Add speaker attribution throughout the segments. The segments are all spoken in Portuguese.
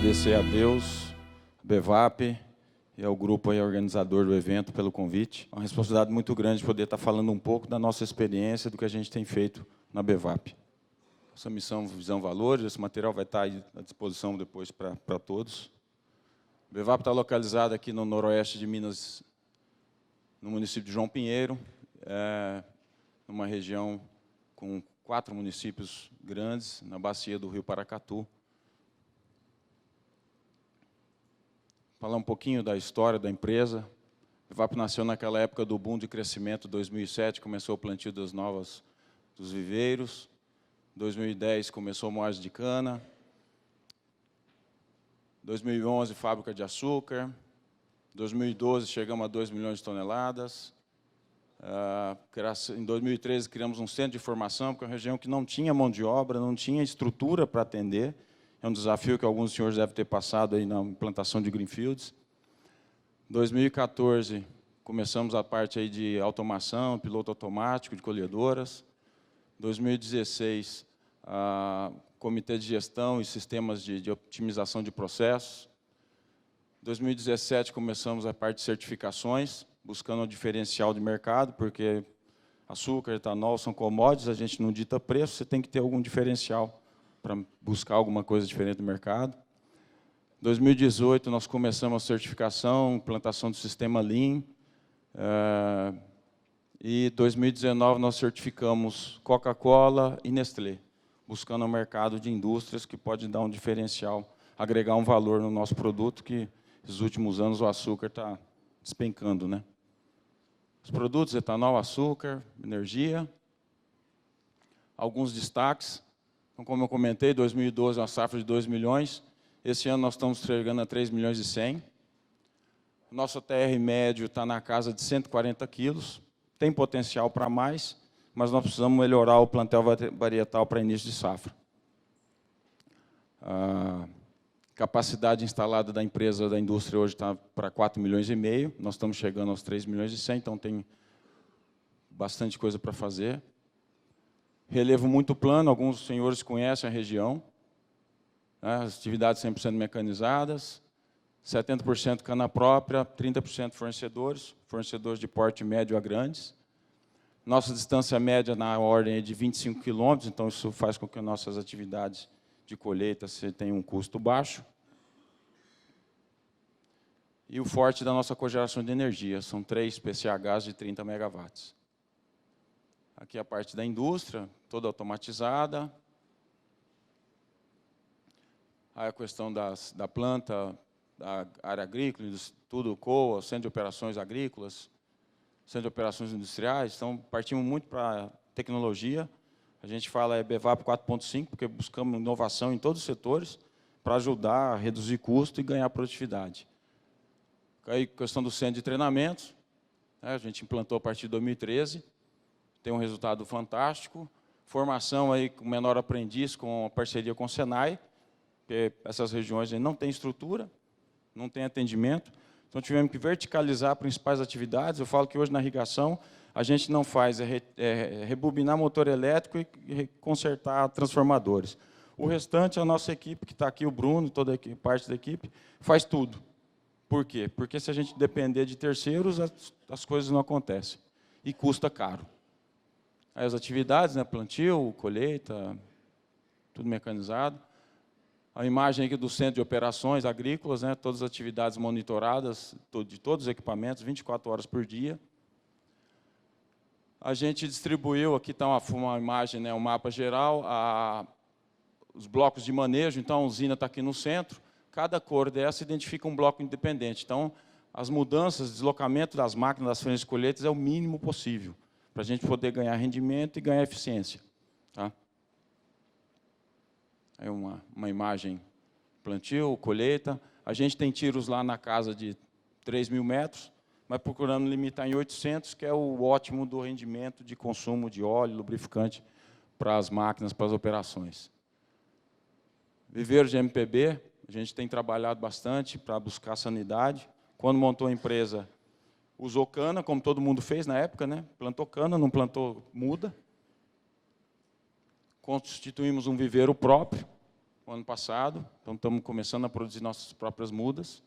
Speaker 1: Agradecer a Deus, a Bevap e ao grupo aí, organizador do evento, pelo convite. É uma responsabilidade muito grande poder estar falando um pouco da nossa experiência, do que a gente tem feito na Bevap. Essa missão, visão, valores, esse material vai estar aí à disposição depois para todos. A Bevap está localizada aqui no noroeste de Minas, no município de João Pinheiro, numa região com 4 municípios grandes, na bacia do Rio Paracatu. Falar um pouquinho da história da empresa. A Bevap nasceu naquela época do boom de crescimento, 2007, começou o plantio dos viveiros. 2010 começou a moagem de cana. 2011, fábrica de açúcar. 2012, chegamos a 2 milhões de toneladas. Em 2013, criamos um centro de formação, porque é uma região que não tinha mão de obra, não tinha estrutura para atender. É um desafio que alguns senhores devem ter passado aí na implantação de greenfields. Em 2014, começamos a parte aí de automação, piloto automático de colhedoras. Em 2016, comitê de gestão e sistemas de otimização de processos. Em 2017, começamos a parte de certificações, buscando um diferencial de mercado, porque açúcar, etanol são commodities, a gente não dita preço, você tem que ter algum diferencial para buscar alguma coisa diferente do mercado. Em 2018, nós começamos a certificação, implantação do sistema Lean. E em 2019, nós certificamos Coca-Cola e Nestlé, buscando um mercado de indústrias que pode dar um diferencial, agregar um valor no nosso produto, que nos últimos anos o açúcar está despencando, né? Os produtos, etanol, açúcar, energia. Alguns destaques. Então, como eu comentei, 2012 é uma safra de 2 milhões. Esse ano nós estamos entregando a 3 milhões e 100. Nosso TR médio está na casa de 140 quilos. Tem potencial para mais, mas nós precisamos melhorar o plantel varietal para início de safra. A capacidade instalada da empresa, da indústria, hoje está para 4 milhões e meio. Nós estamos chegando aos 3 milhões e 100, então tem bastante coisa para fazer. Relevo muito plano, alguns senhores conhecem a região. As atividades 100% mecanizadas, 70% cana própria, 30% fornecedores de porte médio a grandes. Nossa distância média na ordem de 25 quilômetros, então isso faz com que nossas atividades de colheita tenham um custo baixo. E o forte da nossa cogeração de energia, são 3 PCHs de 30 megawatts. Aqui a parte da indústria, toda automatizada. Aí a questão da planta, da área agrícola, tudo COA, Centro de Operações Agrícolas, Centro de Operações Industriais. Então, partimos muito para a tecnologia. A gente fala Bevap 4.5, porque buscamos inovação em todos os setores para ajudar a reduzir custo e ganhar produtividade. Aí, questão do centro de treinamentos, né, a gente implantou a partir de 2013, tem um resultado fantástico. Formação aí com menor aprendiz, com a parceria com o Senai, porque essas regiões aí não têm estrutura, não tem atendimento. Então, tivemos que verticalizar principais atividades. Eu falo que hoje, na irrigação, a gente não faz rebobinar motor elétrico e consertar transformadores. O restante, a nossa equipe, que está aqui, o Bruno, toda a parte da equipe, faz tudo. Por quê? Porque se a gente depender de terceiros, as coisas não acontecem. E custa caro. Aí as atividades, né, plantio, colheita, tudo mecanizado. A imagem aqui do Centro de Operações Agrícolas, né, todas as atividades monitoradas de todos os equipamentos, 24 horas por dia. A gente distribuiu, aqui está uma imagem, né, um mapa geral, os blocos de manejo. Então, a usina está aqui no centro. Cada cor dessa identifica um bloco independente. Então, as mudanças, deslocamento das máquinas, das frentes de colheitas é o mínimo possível, para a gente poder ganhar rendimento e ganhar eficiência. Tá? É uma imagem, plantio, colheita. A gente tem tiros lá na casa de 3 mil metros, mas procurando limitar em 800, que é o ótimo do rendimento de consumo de óleo, lubrificante para as máquinas, para as operações. Viveiro de MPB, a gente tem trabalhado bastante para buscar sanidade. Quando montou a empresa, usou cana, como todo mundo fez na época, né? Plantou cana, não plantou muda. Constituímos um viveiro próprio, o ano passado, então estamos começando a produzir nossas próprias mudas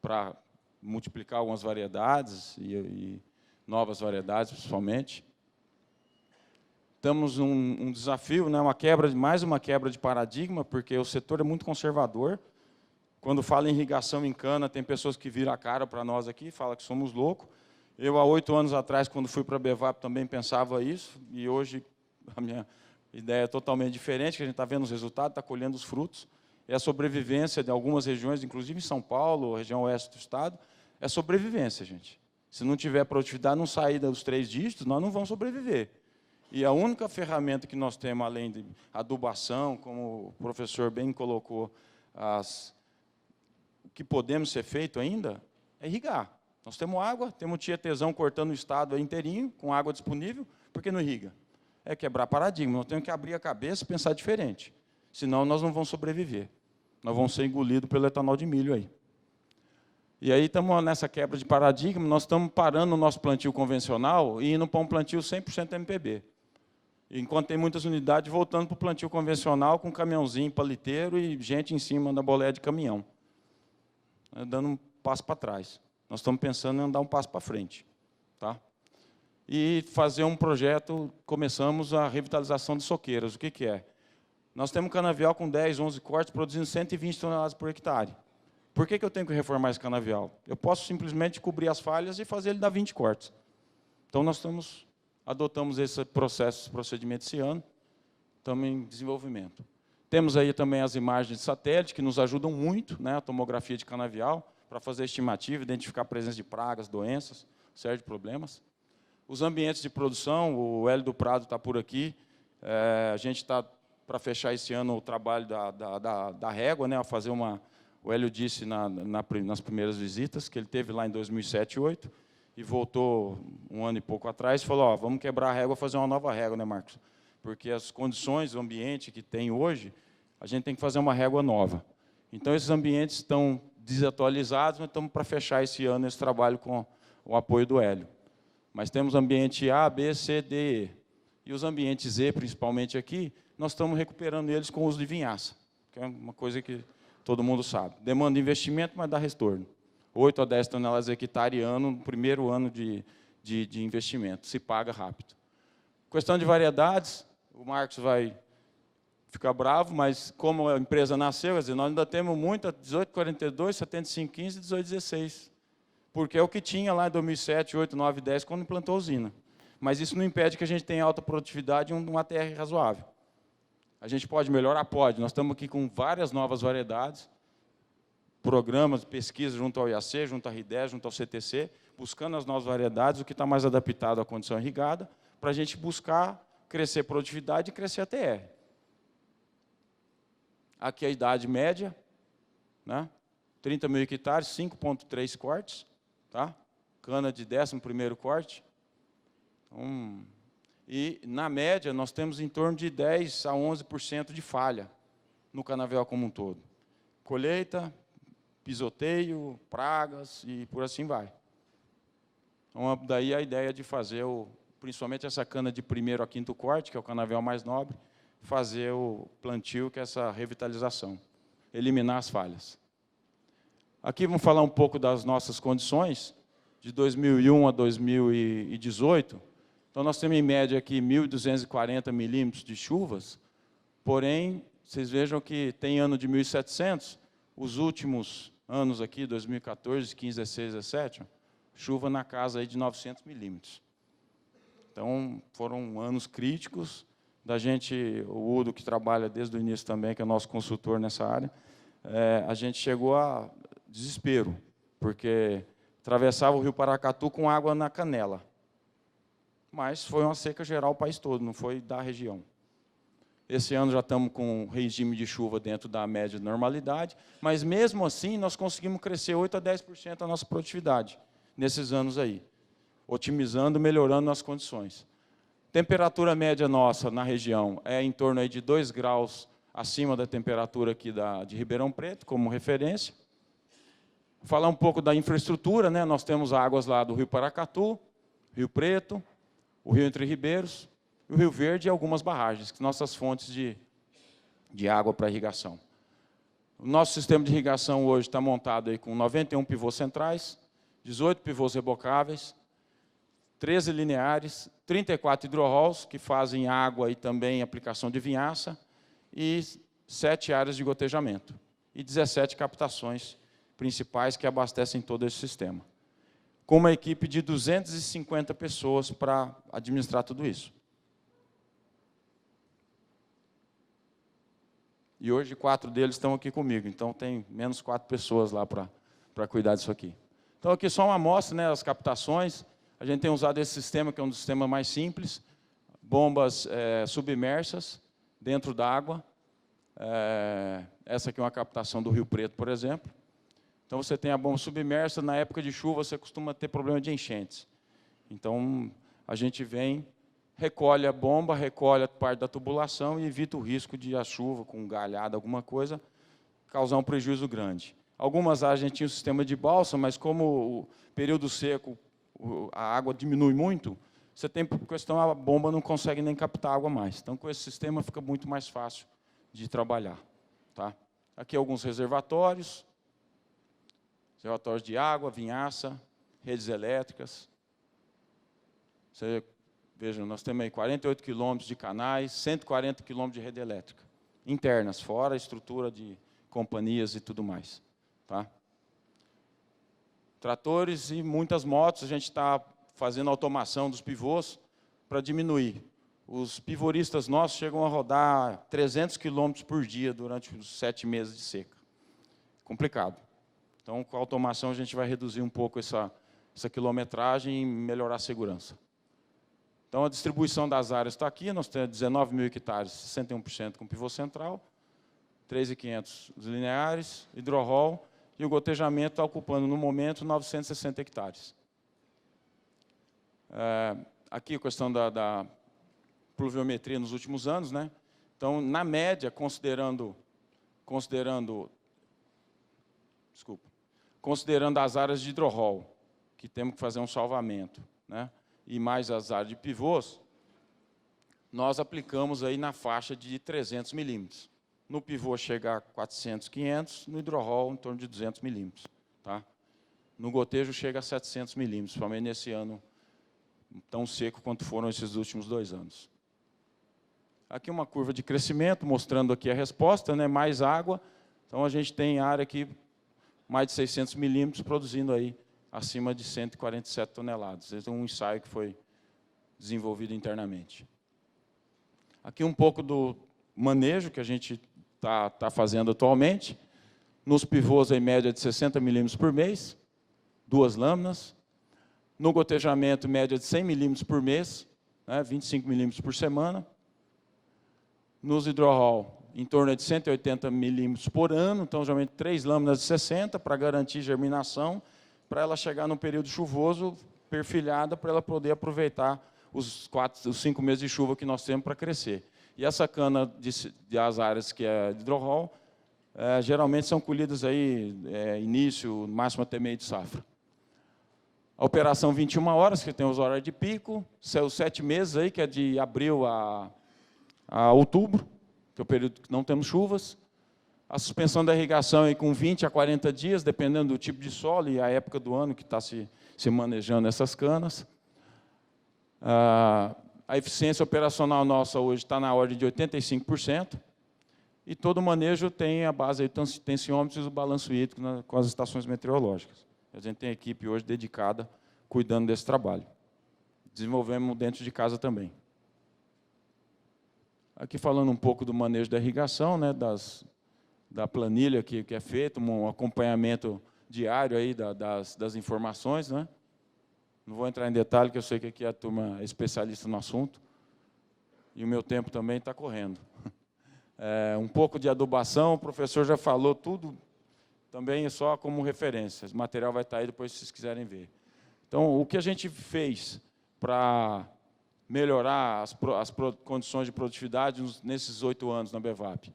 Speaker 1: para multiplicar algumas variedades e novas variedades, principalmente. Estamos um desafio, né, mais uma quebra de paradigma, porque o setor é muito conservador. Quando fala em irrigação em cana, tem pessoas que viram a cara para nós aqui, falam que somos loucos. Eu, há 8 anos atrás, quando fui para a Bevap, também pensava isso, e hoje a minha ideia é totalmente diferente, que a gente está vendo os resultados, está colhendo os frutos. É a sobrevivência de algumas regiões, inclusive em São Paulo, região oeste do estado, é sobrevivência, gente. Se não tiver produtividade, não sair dos 3 dígitos, nós não vamos sobreviver. E a única ferramenta que nós temos, além de adubação, como o professor bem colocou, o que podemos ser feito ainda, é irrigar. Nós temos água, temos o Tietezão cortando o estado inteirinho, com água disponível, por que não irriga? É quebrar paradigma, nós temos que abrir a cabeça e pensar diferente. Senão, nós não vamos sobreviver. Nós vamos ser engolidos pelo etanol de milho aí. E aí estamos nessa quebra de paradigma, nós estamos parando o nosso plantio convencional e indo para um plantio 100% MPB. Enquanto tem muitas unidades, voltando para o plantio convencional, com caminhãozinho, paliteiro e gente em cima da boleia de caminhão. Dando um passo para trás. Nós estamos pensando em andar um passo para frente. Tá? E fazer um projeto, começamos a revitalização de soqueiras. O que é? Nós temos canavial com 10, 11 cortes, produzindo 120 toneladas por hectare. Por que eu tenho que reformar esse canavial? Eu posso simplesmente cobrir as falhas e fazer ele dar 20 cortes. Então, nós adotamos esse procedimento esse ano, estamos em desenvolvimento. Temos aí também as imagens de satélite, que nos ajudam muito, né, a tomografia de canavial, para fazer estimativa, identificar a presença de pragas, doenças, série de problemas. Os ambientes de produção, o Hélio do Prado está por aqui, a gente está para fechar esse ano o trabalho da régua, né, a fazer o Hélio disse nas primeiras visitas, que ele teve lá em 2007 e 2008, e voltou um ano e pouco atrás, e falou, ó, vamos quebrar a régua, fazer uma nova régua, né, Marcos? Porque as condições, o ambiente que tem hoje, a gente tem que fazer uma régua nova. Então, esses ambientes estão desatualizados, nós estamos para fechar esse ano esse trabalho com o apoio do Hélio. Mas temos ambiente A, B, C, D, E. E os ambientes E, principalmente aqui, nós estamos recuperando eles com o uso de vinhaça, que é uma coisa que todo mundo sabe. Demanda investimento, mas dá retorno. 8 a 10 toneladas hectare ano no primeiro ano de investimento. Se paga rápido. Questão de variedades, o Marcos vai ficar bravo, mas como a empresa nasceu, quer dizer, nós ainda temos muita 1842, 7515 e 1816. Porque é o que tinha lá em 2007, 8, 9, 10, quando implantou a usina. Mas isso não impede que a gente tenha alta produtividade e um ATR razoável. A gente pode melhorar? Pode. Nós estamos aqui com várias novas variedades, programas de pesquisa junto ao IAC, junto à RIDES, junto ao CTC, buscando as novas variedades, o que está mais adaptado à condição irrigada, para a gente buscar crescer produtividade e crescer ATR. Aqui a idade média, né? 30 mil hectares, 5,3 cortes, tá? Cana de 11º corte. E, na média, nós temos em torno de 10% a 11% de falha no canavial como um todo. Colheita, pisoteio, pragas e por assim vai. Então, daí a ideia de fazer, principalmente essa cana de 1º a 5º corte, que é o canavial mais nobre, fazer o plantio, que é essa revitalização, eliminar as falhas. Aqui vamos falar um pouco das nossas condições, de 2001 a 2018. Então, nós temos, em média, aqui 1.240 milímetros de chuvas, porém, vocês vejam que tem ano de 1.700, os últimos anos aqui, 2014, 15, 16, 17, chuva na casa aí de 900 milímetros. Então, foram anos críticos da gente, o Udo, que trabalha desde o início também, que é nosso consultor nessa área, a gente chegou a desespero, porque atravessava o rio Paracatu com água na canela. Mas foi uma seca geral o país todo, não foi da região. Esse ano já estamos com um regime de chuva dentro da média de normalidade, mas mesmo assim nós conseguimos crescer 8 a 10% a nossa produtividade nesses anos aí, otimizando, melhorando as condições. Temperatura média nossa na região é em torno aí de 2 graus acima da temperatura aqui de Ribeirão Preto, como referência. Falar um pouco da infraestrutura, né? Nós temos águas lá do Rio Paracatu, Rio Preto, o Rio Entre Ribeiros, o Rio Verde e algumas barragens, que são nossas fontes de de água para irrigação. O nosso sistema de irrigação hoje está montado aí com 91 pivôs centrais, 18 pivôs rebocáveis, 13 lineares, 34 hidrorrols, que fazem água e também aplicação de vinhaça, e 7 áreas de gotejamento, e 17 captações principais que abastecem todo esse sistema, com uma equipe de 250 pessoas para administrar tudo isso. E hoje 4 deles estão aqui comigo, então tem menos 4 pessoas lá para cuidar disso aqui. Então aqui só uma amostra, né, das captações. A gente tem usado esse sistema, que é um dos sistemas mais simples, bombas submersas dentro d'água. Essa aqui é uma captação do Rio Preto, por exemplo. Então você tem a bomba submersa, na época de chuva você costuma ter problema de enchentes. Então a gente vem, recolhe a bomba, recolhe a parte da tubulação e evita o risco de a chuva, com galhada, alguma coisa, causar um prejuízo grande. Algumas áreas a gente tinha um sistema de balsa, mas como o período seco, a água diminui muito, você tem, por questão, a bomba não consegue nem captar água mais. Então, com esse sistema, fica muito mais fácil de trabalhar. Tá? Aqui alguns reservatórios de água, vinhaça, redes elétricas. Você vejam, nós temos aí 48 quilômetros de canais, 140 quilômetros de rede elétrica, internas, fora a estrutura de companhias e tudo mais. Tá? Tratores e muitas motos, a gente está fazendo automação dos pivôs para diminuir. Os pivoristas nossos chegam a rodar 300 quilômetros por dia durante os 7 meses de seca. Complicado. Então, com a automação, a gente vai reduzir um pouco essa quilometragem e melhorar a segurança. Então, a distribuição das áreas está aqui, nós temos 19 mil hectares, 61% com pivô central, 3.500 lineares, hidrorrol, e o gotejamento está ocupando, no momento, 960 hectares. Aqui a questão da pluviometria nos últimos anos, né? Então, na média, considerando as áreas de hidrorrol, que temos que fazer um salvamento, né? E mais as áreas de pivôs, nós aplicamos aí na faixa de 300 milímetros. No pivô chega a 400, 500, no hidrorrol em torno de 200 milímetros. Tá? No gotejo chega a 700 milímetros, principalmente nesse ano tão seco quanto foram esses últimos 2 anos. Aqui uma curva de crescimento, mostrando aqui a resposta, né? Mais água. Então, a gente tem área aqui, mais de 600 milímetros, produzindo aí acima de 147 toneladas. Esse é um ensaio que foi desenvolvido internamente. Aqui um pouco do manejo que a gente está fazendo atualmente. Nos pivôs, em média de 60 milímetros por mês, 2 lâminas. No gotejamento, média de 100 milímetros por mês, né? 25 milímetros por semana. Nos hidrorrol, em torno de 180 milímetros por ano, então, geralmente, 3 lâminas de 60 para garantir germinação, para ela chegar no período chuvoso, perfilhada, para ela poder aproveitar os 5 meses de chuva que nós temos para crescer. E essa cana das áreas que é de hidrorrol, geralmente são colhidas aí, início, máximo até meio de safra. A operação 21 horas, que tem os horários de pico, os 7 meses, aí, que é de abril a outubro, que é o período que não temos chuvas. A suspensão da irrigação aí com 20 a 40 dias, dependendo do tipo de solo e a época do ano que está se manejando essas canas. A eficiência operacional nossa hoje está na ordem de 85%, e todo o manejo tem a base do tensiômetro e o balanço hídrico com as estações meteorológicas. A gente tem equipe hoje dedicada cuidando desse trabalho. Desenvolvemos dentro de casa também. Aqui falando um pouco do manejo da irrigação, né, da planilha que é feito, um acompanhamento diário aí das informações, né? Não vou entrar em detalhe, que eu sei que aqui a turma é especialista no assunto, e o meu tempo também está correndo. Um pouco de adubação, o professor já falou tudo, também é só como referência. O material vai estar aí depois, se vocês quiserem ver. Então, o que a gente fez para melhorar as condições de produtividade nesses 8 anos na BEVAP?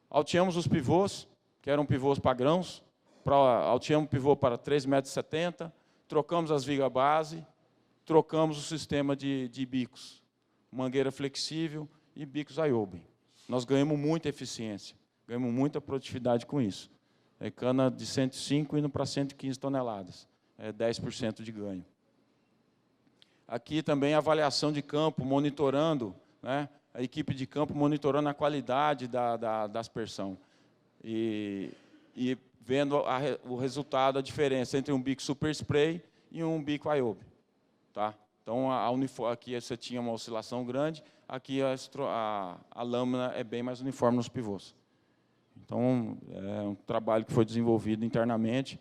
Speaker 1: Alteamos os pivôs, que eram pivôs para grãos, alteamos o pivô para 3,70 m, trocamos as vigas base, trocamos o sistema de bicos, mangueira flexível e bicos Ayoben. nós ganhamos muita eficiência, ganhamos muita produtividade com isso. É cana de 105 indo para 115 toneladas, é 10% de ganho. Aqui também a avaliação de campo, monitorando, né, a equipe de campo monitorando a qualidade da aspersão e vendo o resultado, a diferença entre um bico super spray e um bico IOB. Tá? Então, aqui você tinha uma oscilação grande, aqui a lâmina é bem mais uniforme nos pivôs. Então, é um trabalho que foi desenvolvido internamente.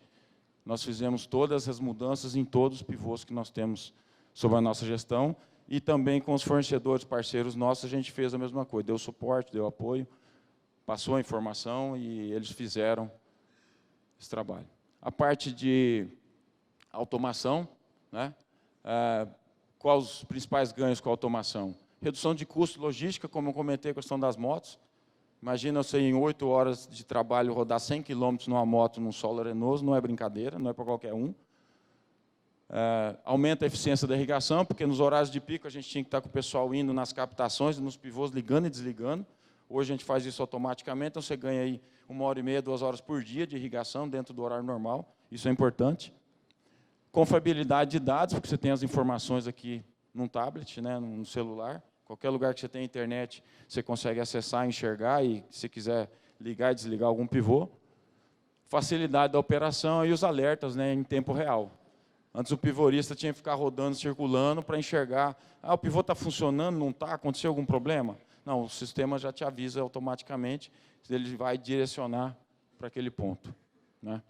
Speaker 1: Nós fizemos todas as mudanças em todos os pivôs que nós temos sob a nossa gestão, e também com os fornecedores parceiros nossos, a gente fez a mesma coisa, deu suporte, deu apoio, passou a informação e eles fizeram esse trabalho. A parte de automação, né? Quais os principais ganhos com a automação? Redução de custo logística, como eu comentei, a questão das motos. Imagina você em 8 horas de trabalho rodar 100 km numa moto num solo arenoso, não é brincadeira, não é para qualquer um. Aumenta a eficiência da irrigação, porque nos horários de pico a gente tinha que estar com o pessoal indo nas captações, nos pivôs, ligando e desligando. Hoje a gente faz isso automaticamente, então você ganha aí 1h30, 2 horas por dia de irrigação dentro do horário normal. Isso é importante. Confiabilidade de dados, porque você tem as informações aqui num tablet, né, no celular. Qualquer lugar que você tenha internet, você consegue acessar, enxergar e, se quiser, ligar e desligar algum pivô. Facilidade da operação e os alertas, né, em tempo real. Antes o pivorista tinha que ficar rodando, circulando para enxergar, o pivô está funcionando, não está, aconteceu algum problema? Não, o sistema já te avisa automaticamente, ele vai direcionar para aquele ponto. Né?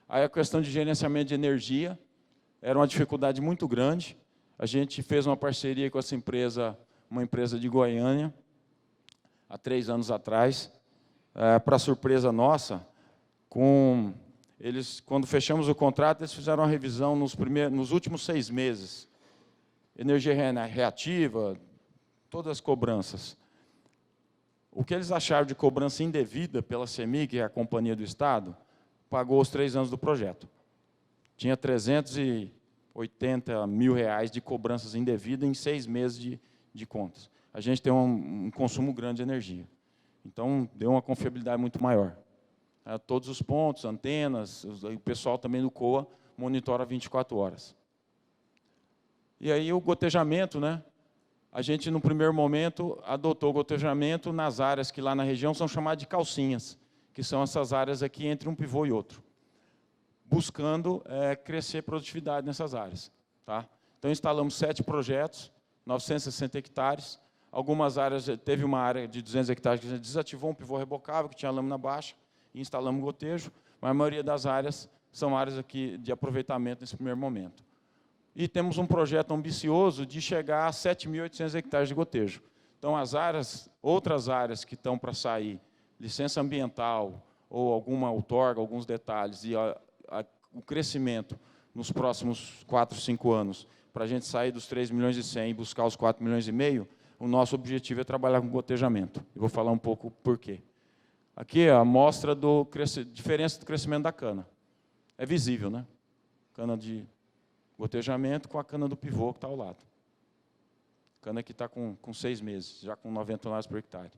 Speaker 1: Aí a questão de gerenciamento de energia era uma dificuldade muito grande. A gente fez uma parceria com essa empresa, uma empresa de Goiânia, há 3 anos atrás, para surpresa nossa, quando fechamos o contrato, eles fizeram uma revisão nos últimos 6 meses. Energia reativa, todas as cobranças. O que eles acharam de cobrança indevida pela CEMIG, que é a Companhia do Estado, pagou os 3 anos do projeto. Tinha R$380 mil de cobranças indevidas em 6 meses de contas. A gente tem um consumo grande de energia. Então, deu uma confiabilidade muito maior. Todos os pontos, antenas, o pessoal também do COA monitora 24 horas. E aí o gotejamento, né? A gente, no primeiro momento, adotou o gotejamento nas áreas que lá na região são chamadas de calcinhas, que são essas áreas aqui entre um pivô e outro, buscando crescer produtividade nessas áreas. Tá? Então, instalamos 7 projetos, 960 hectares. Algumas áreas, teve uma área de 200 hectares que a gente desativou um pivô rebocável, que tinha lâmina baixa, e instalamos gotejo, mas a maioria das áreas são áreas aqui de aproveitamento nesse primeiro momento. E temos um projeto ambicioso de chegar a 7.800 hectares de gotejo. Então, outras áreas que estão para sair, licença ambiental, ou alguma outorga, alguns detalhes, e o crescimento nos próximos 4, 5 anos, para a gente sair dos 3,1 milhões e buscar os 4,5 milhões, o nosso objetivo é trabalhar com gotejamento. Eu vou falar um pouco por quê. Aqui é a amostra da diferença do crescimento da cana. É visível, né? Cana de gotejamento com a cana do pivô que está ao lado. Cana que está com 6 meses, já com 90 toneladas por hectare.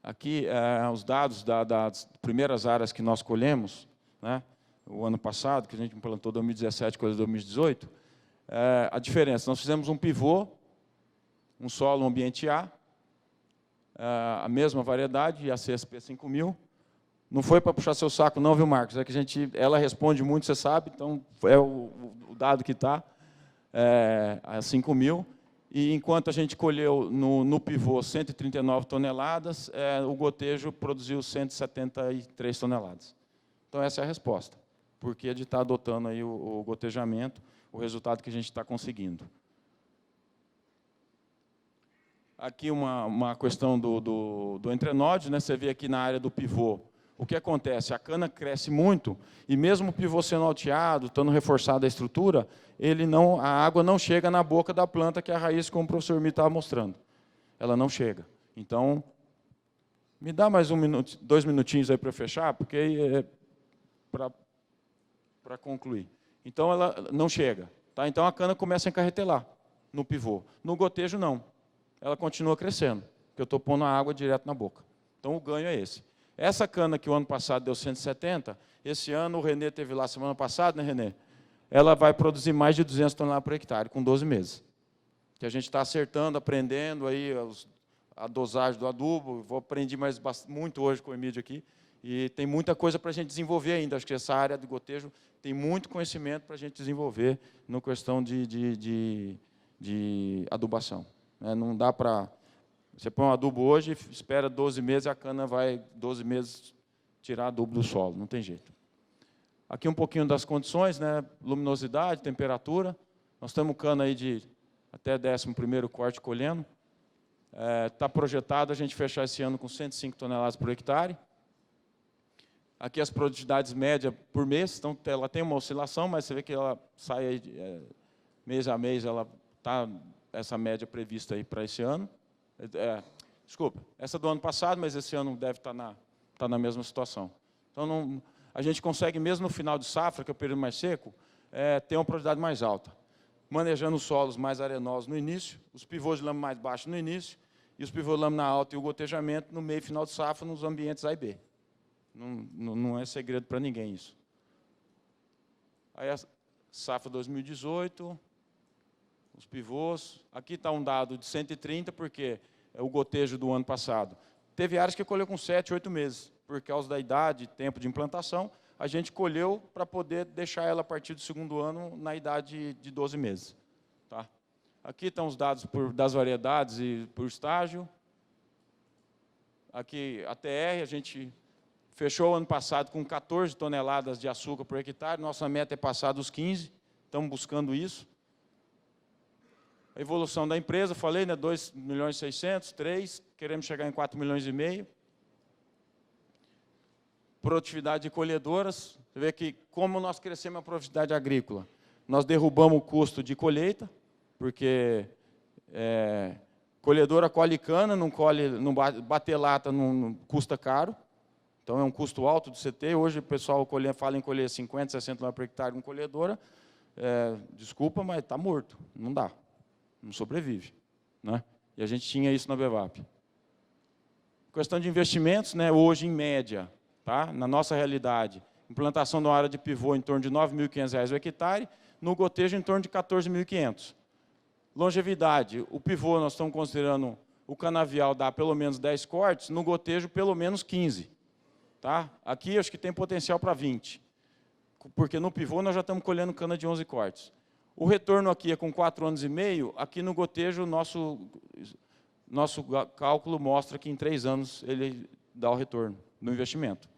Speaker 1: Aqui, os dados das primeiras áreas que nós colhemos, né, o ano passado, que a gente implantou 2017, coisa de 2018, a diferença, nós fizemos um pivô, um solo, um ambiente A mesma variedade, a CSP 5000, não foi para puxar seu saco não, viu, Marcos? É que ela responde muito, você sabe, então é o dado que está, a 5000, e enquanto a gente colheu no pivô 139 toneladas, o gotejo produziu 173 toneladas. Então, essa é a resposta. Por que de estar adotando aí o gotejamento, o resultado que a gente está conseguindo. Aqui uma questão do entrenódio, né? Você vê aqui na área do pivô, o que acontece? A cana cresce muito, e mesmo o pivô sendo alteado, estando reforçada a estrutura, a água não chega na boca da planta, que é a raiz, como o professor Mito estava mostrando. Ela não chega. Então, me dá mais 2 minutinhos aí para eu fechar, porque para concluir. Então, ela não chega. Tá? Então, a cana começa a encarretelar no pivô. No gotejo, não. Ela continua crescendo. porque eu estou pondo a água direto na boca. Então, o ganho é esse. Essa cana que o ano passado deu 170, esse ano o Renê teve lá semana passada, né, Renê? Ela vai produzir mais de 200 toneladas por hectare, com 12 meses. Que a gente está acertando, aprendendo aí a dosagem do adubo. Vou aprender muito hoje com o Emílio aqui. E tem muita coisa para a gente desenvolver ainda. Acho que essa área do gotejo tem muito conhecimento para a gente desenvolver na questão de adubação. Não dá para... Você põe um adubo hoje, espera 12 meses, a cana vai 12 meses tirar adubo do solo. Não tem jeito. Aqui um pouquinho das condições, né? Luminosidade, temperatura. Nós temos cana aí de até 11º corte colhendo. Está projetado a gente fechar esse ano com 105 toneladas por hectare. Aqui as produtividades médias por mês, então ela tem uma oscilação, mas você vê que ela sai aí, mês a mês, ela está essa média prevista aí para esse ano. Desculpa, essa do ano passado, mas esse ano deve estar na mesma situação. Então, a gente consegue, mesmo no final de safra, que é o período mais seco, ter uma produtividade mais alta, manejando os solos mais arenosos no início, os pivôs de lâmina mais baixos no início, e os pivôs de lâmina alta e o gotejamento no meio e final de safra, nos ambientes A e B. Não é segredo para ninguém isso. Aí a safra 2018, os pivôs. Aqui está um dado de 130, porque é o gotejo do ano passado. Teve áreas que colheu com 7, 8 meses. Por causa da idade, tempo de implantação, a gente colheu para poder deixar ela a partir do segundo ano na idade de 12 meses. Tá? Aqui estão os dados das variedades e por estágio. Aqui a TR, a gente fechou o ano passado com 14 toneladas de açúcar por hectare. Nossa meta é passar dos 15, estamos buscando isso. A evolução da empresa, falei, né, 2.600.000, 3, queremos chegar em 4,5 milhões. Produtividade de colhedoras, você vê que como nós crescemos a produtividade agrícola, nós derrubamos o custo de colheita, porque colhedora colhe cana, não bater lata não custa caro, então é um custo alto de CT. Hoje o pessoal fala em colher 50, 60 toneladas por hectare com colhedora, desculpa, mas está morto, não dá. Não sobrevive. Né? E a gente tinha isso na Bevap. Questão de investimentos, né, hoje, em média, tá, na nossa realidade, implantação de uma área de pivô em torno de R$ 9.500 o hectare, no gotejo em torno de R$ 14.500. Longevidade, o pivô nós estamos considerando o canavial dá pelo menos 10 cortes, no gotejo pelo menos 15. Tá? Aqui acho que tem potencial para 20, porque no pivô nós já estamos colhendo cana de 11 cortes. O retorno aqui é com 4 anos e meio, aqui no gotejo nosso cálculo mostra que em 3 anos ele dá o retorno no investimento.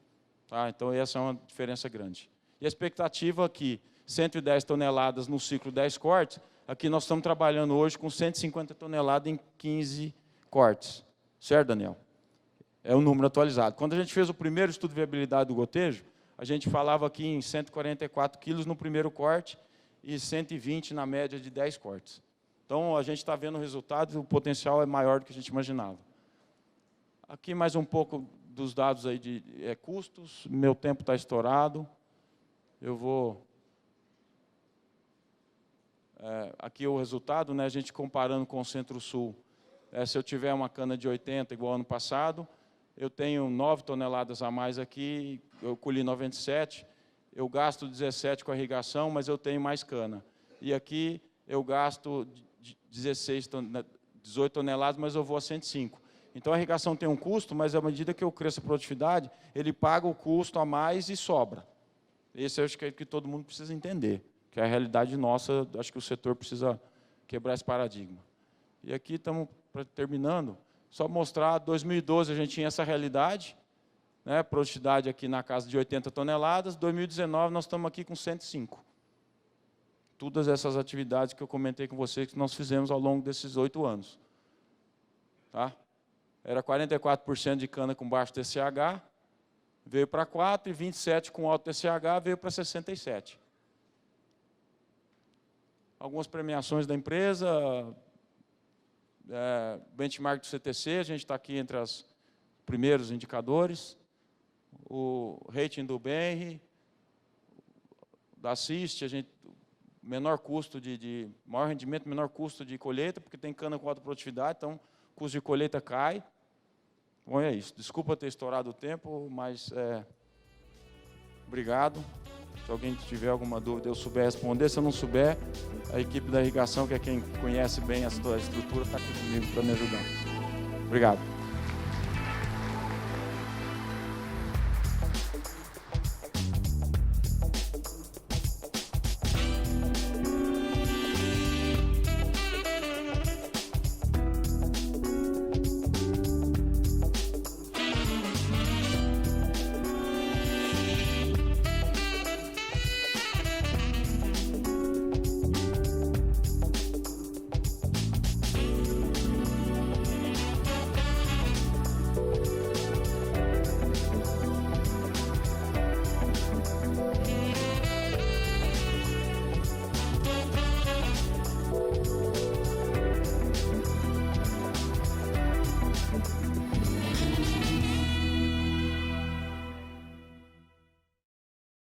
Speaker 1: Tá? Então essa é uma diferença grande. E a expectativa aqui, 110 toneladas no ciclo 10 cortes, aqui nós estamos trabalhando hoje com 150 toneladas em 15 cortes. Certo, Daniel? É o número atualizado. Quando a gente fez o primeiro estudo de viabilidade do gotejo, a gente falava aqui em 144 quilos no primeiro corte, e 120 na média de 10 cortes. Então, a gente está vendo o resultado, e o potencial é maior do que a gente imaginava. Aqui mais um pouco dos dados aí de custos. Meu tempo está estourado. Eu vou... aqui o resultado, né, a gente comparando com o Centro-Sul. Se eu tiver uma cana de 80, igual ano passado, eu tenho 9 toneladas a mais aqui, eu colhi 97, eu gasto 17 com a irrigação, mas eu tenho mais cana. E aqui eu gasto 18 toneladas, mas eu vou a 105. Então, a irrigação tem um custo, mas à medida que eu cresço a produtividade, ele paga o custo a mais e sobra. Esse eu acho que é o que todo mundo precisa entender, que é a realidade nossa, acho que o setor precisa quebrar esse paradigma. E aqui estamos terminando, só mostrar, 2012 a gente tinha essa realidade, né, produtividade aqui na casa de 80 toneladas, 2019 nós estamos aqui com 105. Todas essas atividades que eu comentei com vocês, que nós fizemos ao longo desses 8 anos. Tá? Era 44% de cana com baixo TCH, veio para 4%, e 27% com alto TCH, veio para 67%. Algumas premiações da empresa, benchmark do CTC, a gente está aqui entre os primeiros indicadores, o rating do BR, da Assist, a gente, menor custo maior rendimento, menor custo de colheita, porque tem cana com alta produtividade, então custo de colheita cai. Bom, é isso. Desculpa ter estourado o tempo, mas obrigado. Se alguém tiver alguma dúvida, eu souber responder. Se eu não souber, a equipe da irrigação, que é quem conhece bem a estrutura, está aqui comigo para me ajudar. Obrigado.